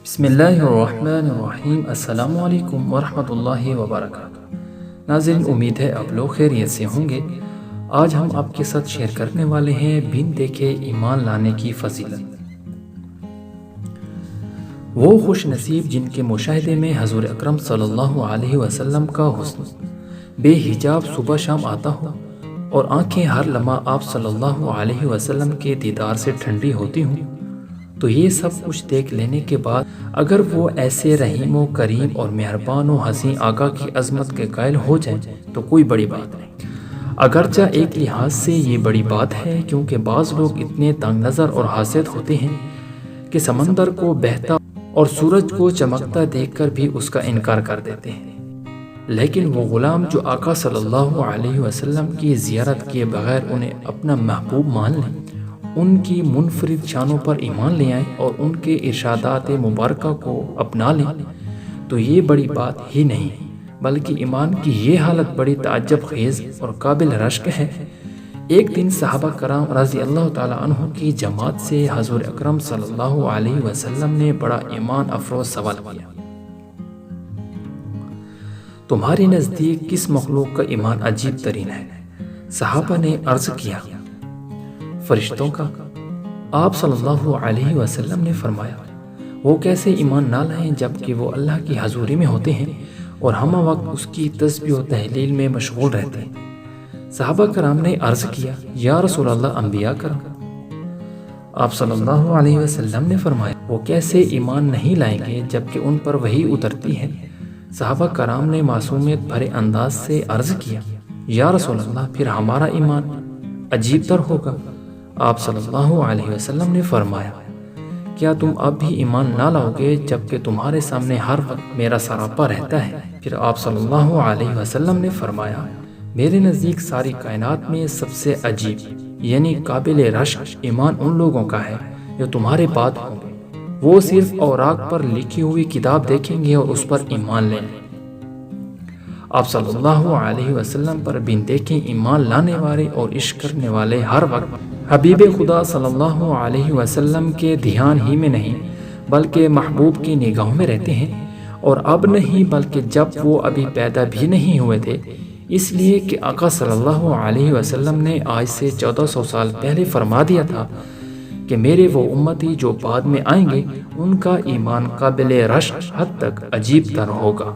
بسم اللہ الرحمن الرحیم۔ السلام علیکم ورحمۃ اللہ وبرکاتہ۔ ناظرین، امید ہے آپ لوگ خیریت سے ہوں گے۔ آج ہم آپ کے ساتھ شیئر کرنے والے ہیں بن دیکھے ایمان لانے کی فضیلت۔ وہ خوش نصیب جن کے مشاہدے میں حضور اکرم صلی اللہ علیہ وسلم کا حسن بے حجاب صبح شام آتا ہو اور آنکھیں ہر لمحہ آپ صلی اللہ علیہ وسلم کے دیدار سے ٹھنڈی ہوتی ہوں، تو یہ سب کچھ دیکھ لینے کے بعد اگر وہ ایسے رحیم و کریم اور مہربان و حسین آقا کی عظمت کے قائل ہو جائیں تو کوئی بڑی بات نہیں۔ اگرچہ ایک لحاظ سے یہ بڑی بات ہے، کیونکہ بعض لوگ اتنے تنگ نظر اور حاسد ہوتے ہیں کہ سمندر کو بہتا اور سورج کو چمکتا دیکھ کر بھی اس کا انکار کر دیتے ہیں، لیکن وہ غلام جو آقا صلی اللہ علیہ وسلم کی زیارت کیے بغیر انہیں اپنا محبوب مان لیں، ان کی منفرد شانوں پر ایمان لے آئیں اور ان کے ارشادات مبارکہ کو اپنا لیں، تو یہ بڑی بات ہی نہیں بلکہ ایمان کی یہ حالت بڑی تعجب خیز اور قابل رشک ہے۔ ایک دن صحابہ کرام رضی اللہ تعالیٰ عنہ کی جماعت سے حضور اکرم صلی اللہ علیہ وسلم نے بڑا ایمان افروز سوال کیا، تمہارے نزدیک کس مخلوق کا ایمان عجیب ترین ہے؟ صحابہ نے عرض کیا، فرشتوں کا۔ آپ صلی اللہ علیہ وسلم نے فرمایا، وہ کیسے ایمان نہ لائیں جبکہ وہ اللہ کی حضوری میں ہوتے ہیں اور ہمہ وقت اس کی تسبیح و تہلیل میں مشغول رہتے ہیں۔ صحابہ کرام نے عرض کیا، یا رسول اللہ، انبیاء کرام۔ آپ صلی اللہ علیہ وسلم نے فرمایا، وہ کیسے ایمان نہیں لائیں گے جبکہ ان پر وحی اترتی ہے؟ صحابہ کرام نے معصومیت بھرے انداز سے عرض کیا، یا رسول اللہ، پھر ہمارا ایمان عجیب تر ہوگا۔ آپ صلی اللہ علیہ وسلم نے فرمایا، کیا تم اب بھی ایمان نہ لاؤ گے جبکہ تمہارے سامنے ہر وقت میرا سراپا رہتا ہے؟ پھر آپ صلی اللہ علیہ وسلم نے فرمایا، میرے نزدیک ساری کائنات میں سب سے عجیب یعنی قابل رشک ایمان ان لوگوں کا ہے جو تمہارے بعد ہوں گے، وہ صرف اوراق پر لکھی ہوئی کتاب دیکھیں گے اور اس پر ایمان لیں گے۔ آپ صلی اللہ علیہ وسلم پر بن دیکھیں ایمان لانے والے اور عشق کرنے والے ہر وقت حبیب خدا صلی اللہ علیہ وسلم کے دھیان ہی میں نہیں بلکہ محبوب کی نگاہوں میں رہتے ہیں، اور اب نہیں بلکہ جب وہ ابھی پیدا بھی نہیں ہوئے تھے، اس لیے کہ آقا صلی اللہ علیہ وسلم نے آج سے 1400 سال پہلے فرما دیا تھا کہ میرے وہ امتی جو بعد میں آئیں گے ان کا ایمان قابل رشک حد تک عجیب تر ہوگا۔